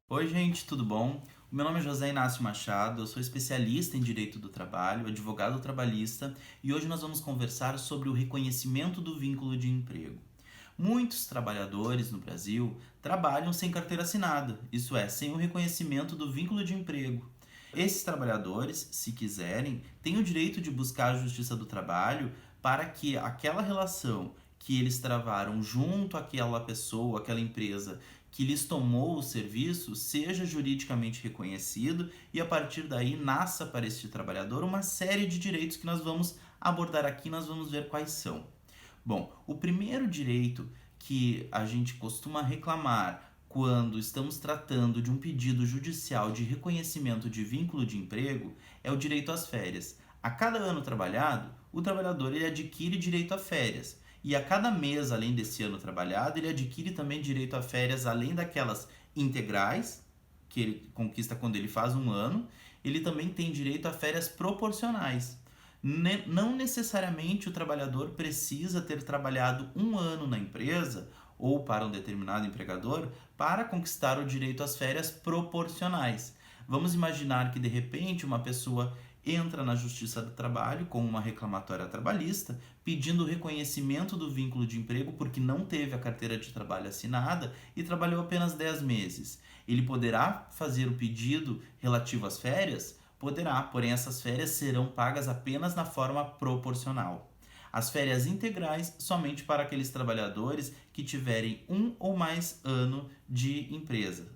Oi, gente, tudo bom? O meu nome é José Inácio Machado, eu sou especialista em Direito do Trabalho, advogado trabalhista, e hoje nós vamos conversar sobre o reconhecimento do vínculo de emprego. Muitos trabalhadores no Brasil trabalham sem carteira assinada, isso é, sem o reconhecimento do vínculo de emprego. Esses trabalhadores, se quiserem, têm o direito de buscar a Justiça do Trabalho para que aquela relação que eles travaram junto àquela pessoa, àquela empresa que lhes tomou o serviço, seja juridicamente reconhecido e a partir daí nasça para este trabalhador uma série de direitos que nós vamos abordar aqui, nós vamos ver quais são. Bom, o primeiro direito que a gente costuma reclamar quando estamos tratando de um pedido judicial de reconhecimento de vínculo de emprego é o direito às férias. A cada ano trabalhado, o trabalhador ele adquire direito a férias. E a cada mês, além desse ano trabalhado, ele adquire também direito a férias, além daquelas integrais, que ele conquista quando ele faz um ano, ele também tem direito a férias proporcionais. Não necessariamente o trabalhador precisa ter trabalhado um ano na empresa ou para um determinado empregador para conquistar o direito às férias proporcionais. Vamos imaginar que de repente uma pessoa entra na Justiça do Trabalho com uma reclamatória trabalhista pedindo o reconhecimento do vínculo de emprego porque não teve a carteira de trabalho assinada e trabalhou apenas 10 meses. Ele poderá fazer o pedido relativo às férias? Poderá, porém essas férias serão pagas apenas na forma proporcional. As férias integrais somente para aqueles trabalhadores que tiverem um ou mais ano de empresa.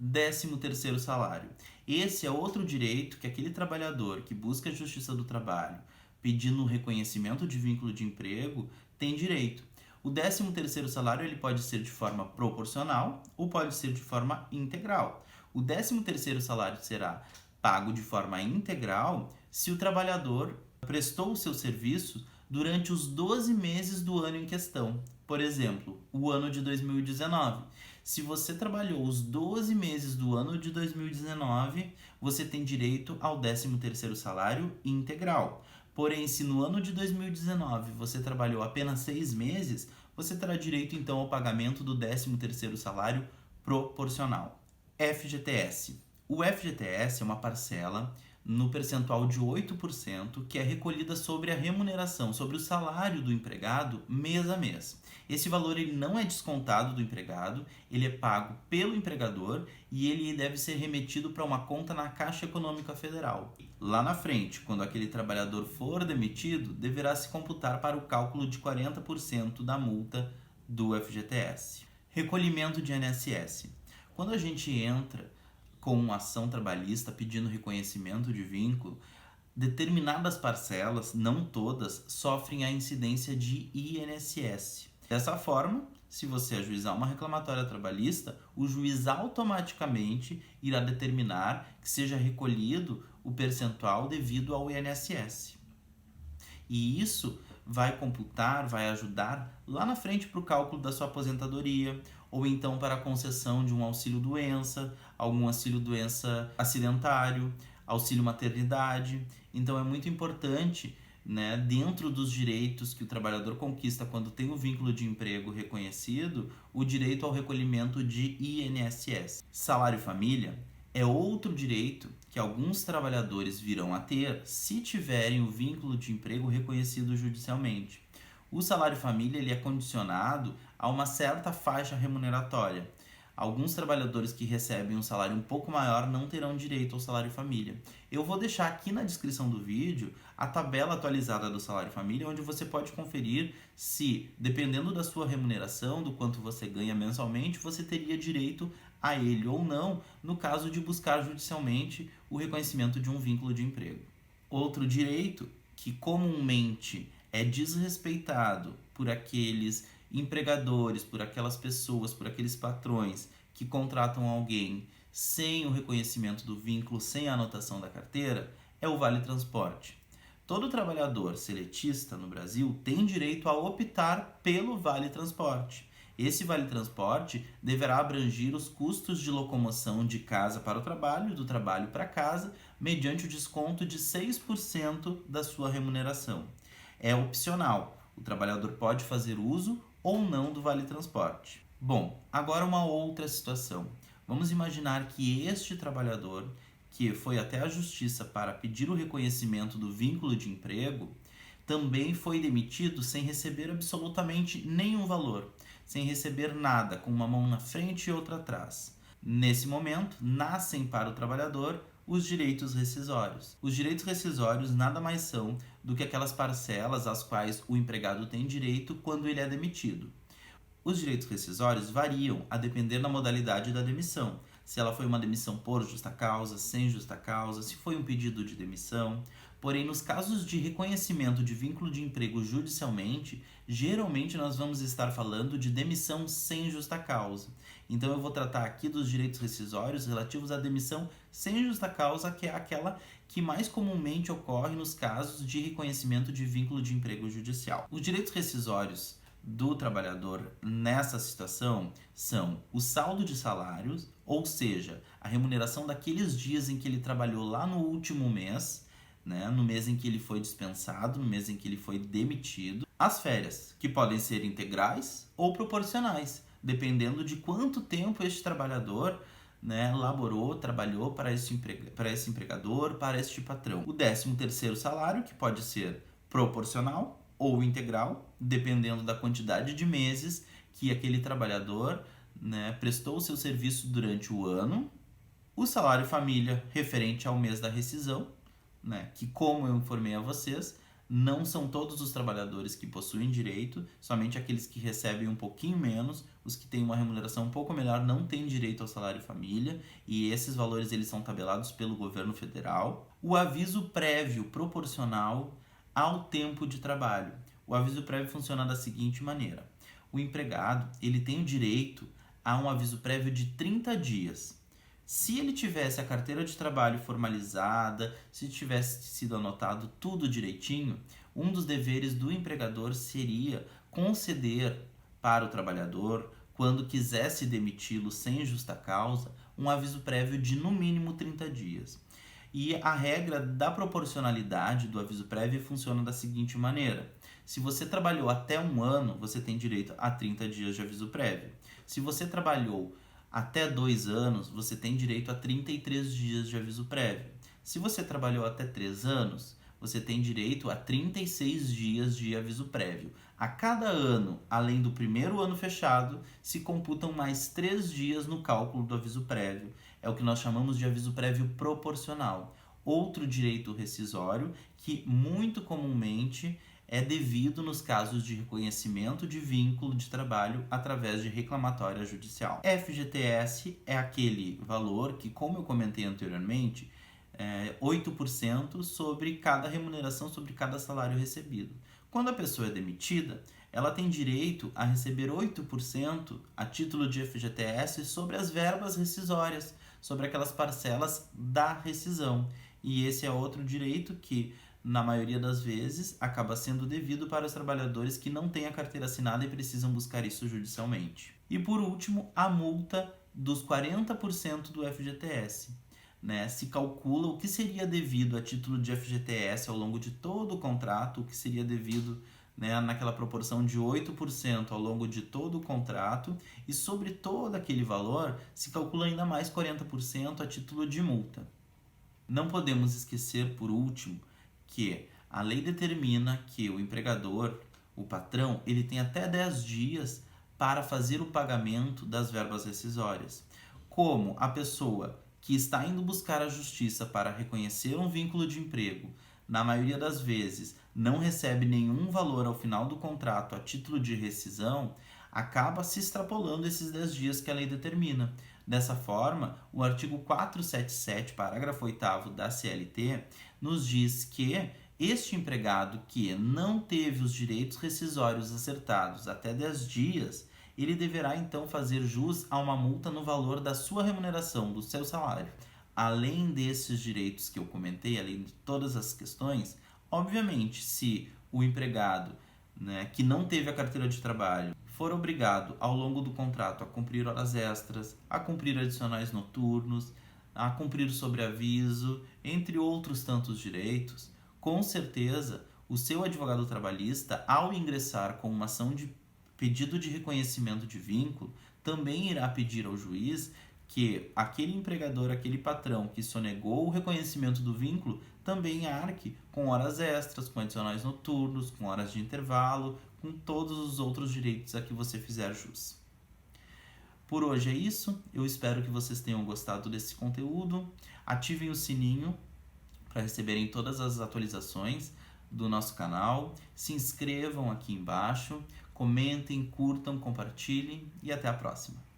13º salário. Esse é outro direito que aquele trabalhador que busca a Justiça do Trabalho pedindo o reconhecimento de vínculo de emprego tem direito. O 13º salário ele pode ser de forma proporcional ou pode ser de forma integral. O 13º salário será pago de forma integral se o trabalhador prestou o seu serviço durante os 12 meses do ano em questão. Por exemplo, o ano de 2019. Se você trabalhou os 12 meses do ano de 2019, você tem direito ao 13º salário integral. Porém, se no ano de 2019 você trabalhou apenas 6 meses, você terá direito então ao pagamento do 13º salário proporcional. FGTS. O FGTS é uma parcela no percentual de 8% que é recolhida sobre a remuneração, sobre o salário do empregado mês a mês. Esse valor ele não é descontado do empregado, ele é pago pelo empregador e ele deve ser remetido para uma conta na Caixa Econômica Federal. Lá na frente, quando aquele trabalhador for demitido, deverá se computar para o cálculo de 40% da multa do FGTS. Recolhimento de INSS. Quando a gente entra com uma ação trabalhista pedindo reconhecimento de vínculo, determinadas parcelas, não todas, sofrem a incidência de INSS. Dessa forma, se você ajuizar uma reclamatória trabalhista, o juiz automaticamente irá determinar que seja recolhido o percentual devido ao INSS. E isso vai computar, vai ajudar lá na frente para o cálculo da sua aposentadoria, ou então para a concessão de um auxílio-doença, algum auxílio-doença acidentário, auxílio-maternidade. Então é muito importante, né, dentro dos direitos que o trabalhador conquista quando tem o vínculo de emprego reconhecido, o direito ao recolhimento de INSS. Salário-família é outro direito que alguns trabalhadores virão a ter se tiverem o vínculo de emprego reconhecido judicialmente. O salário-família ele é condicionado a uma certa faixa remuneratória. Alguns trabalhadores que recebem um salário um pouco maior não terão direito ao salário-família. Eu vou deixar aqui na descrição do vídeo a tabela atualizada do salário-família, onde você pode conferir se, dependendo da sua remuneração, do quanto você ganha mensalmente, você teria direito a ele ou não, no caso de buscar judicialmente o reconhecimento de um vínculo de emprego. Outro direito que comumente é desrespeitado por aqueles empregadores, por aquelas pessoas, por aqueles patrões que contratam alguém sem o reconhecimento do vínculo, sem a anotação da carteira, é o Vale Transporte. Todo trabalhador seletista no Brasil tem direito a optar pelo Vale Transporte. Esse Vale Transporte deverá abranger os custos de locomoção de casa para o trabalho, do trabalho para casa, mediante o desconto de 6% da sua remuneração. É opcional, o trabalhador pode fazer uso ou não do Vale Transporte. Bom, agora uma outra situação. Vamos imaginar que este trabalhador, que foi até a justiça para pedir o reconhecimento do vínculo de emprego, também foi demitido sem receber absolutamente nenhum valor, sem receber nada, com uma mão na frente e outra atrás. Nesse momento, nascem para o trabalhador os direitos rescisórios. Os direitos rescisórios nada mais são do que aquelas parcelas às quais o empregado tem direito quando ele é demitido. Os direitos rescisórios variam a depender da modalidade da demissão. Se ela foi uma demissão por justa causa, sem justa causa, se foi um pedido de demissão. Porém, nos casos de reconhecimento de vínculo de emprego judicialmente, geralmente nós vamos estar falando de demissão sem justa causa. Então eu vou tratar aqui dos direitos rescisórios relativos à demissão sem justa causa, que é aquela que mais comumente ocorre nos casos de reconhecimento de vínculo de emprego judicial. Os direitos rescisórios do trabalhador nessa situação são o saldo de salários, ou seja, a remuneração daqueles dias em que ele trabalhou lá no último mês, no mês em que ele foi dispensado, no mês em que ele foi demitido. As férias, que podem ser integrais ou proporcionais, dependendo de quanto tempo este trabalhador laborou, trabalhou para esse empregador, para este patrão. O 13º salário, que pode ser proporcional ou integral, dependendo da quantidade de meses que aquele trabalhador prestou o seu serviço durante o ano. O salário família, referente ao mês da rescisão, que, como eu informei a vocês, não são todos os trabalhadores que possuem direito, somente aqueles que recebem um pouquinho menos, os que têm uma remuneração um pouco melhor não têm direito ao salário família, e esses valores eles são tabelados pelo governo federal. O aviso prévio proporcional ao tempo de trabalho. O aviso prévio funciona da seguinte maneira: o empregado ele tem o direito a um aviso prévio de 30 dias. Se ele tivesse a carteira de trabalho formalizada, se tivesse sido anotado tudo direitinho, um dos deveres do empregador seria conceder para o trabalhador, quando quisesse demiti-lo sem justa causa, um aviso prévio de no mínimo 30 dias. E a regra da proporcionalidade do aviso prévio funciona da seguinte maneira: se você trabalhou até um ano, você tem direito a 30 dias de aviso prévio. Se você trabalhou até 2 anos, você tem direito a 33 dias de aviso prévio. Se você trabalhou até 3 anos, você tem direito a 36 dias de aviso prévio. A cada ano, além do primeiro ano fechado, se computam mais 3 dias no cálculo do aviso prévio. É o que nós chamamos de aviso prévio proporcional. Outro direito rescisório que muito comumente é devido nos casos de reconhecimento de vínculo de trabalho através de reclamatória judicial. FGTS é aquele valor que, como eu comentei anteriormente, 8% sobre cada remuneração, sobre cada salário recebido. Quando a pessoa é demitida, ela tem direito a receber 8% a título de FGTS sobre as verbas rescisórias, sobre aquelas parcelas da rescisão. E esse é outro direito que, na maioria das vezes, acaba sendo devido para os trabalhadores que não têm a carteira assinada e precisam buscar isso judicialmente. E por último, a multa dos 40% do FGTS. Se calcula o que seria devido a título de FGTS ao longo de todo o contrato, o que seria devido naquela proporção de 8% ao longo de todo o contrato, e sobre todo aquele valor se calcula ainda mais 40% a título de multa. Não podemos esquecer, por último, que a lei determina que o empregador, o patrão, ele tem até 10 dias para fazer o pagamento das verbas rescisórias. Como a pessoa que está indo buscar a justiça para reconhecer um vínculo de emprego, na maioria das vezes, não recebe nenhum valor ao final do contrato a título de rescisão, acaba se extrapolando esses 10 dias que a lei determina. Dessa forma, o artigo 477, parágrafo 8º da CLT, nos diz que este empregado que não teve os direitos rescisórios acertados até 10 dias, ele deverá então fazer jus a uma multa no valor da sua remuneração, do seu salário. Além desses direitos que eu comentei, além de todas as questões, obviamente, se o empregado que não teve a carteira de trabalho for obrigado ao longo do contrato a cumprir horas extras, a cumprir adicionais noturnos, a cumprir sobreaviso, entre outros tantos direitos, com certeza o seu advogado trabalhista, ao ingressar com uma ação de pedido de reconhecimento de vínculo, também irá pedir ao juiz que aquele empregador, aquele patrão que sonegou o reconhecimento do vínculo também arque com horas extras, com adicionais noturnos, com horas de intervalo, com todos os outros direitos a que você fizer jus. Por hoje é isso, eu espero que vocês tenham gostado desse conteúdo. Ativem o sininho para receberem todas as atualizações do nosso canal. Se inscrevam aqui embaixo, comentem, curtam, compartilhem e até a próxima.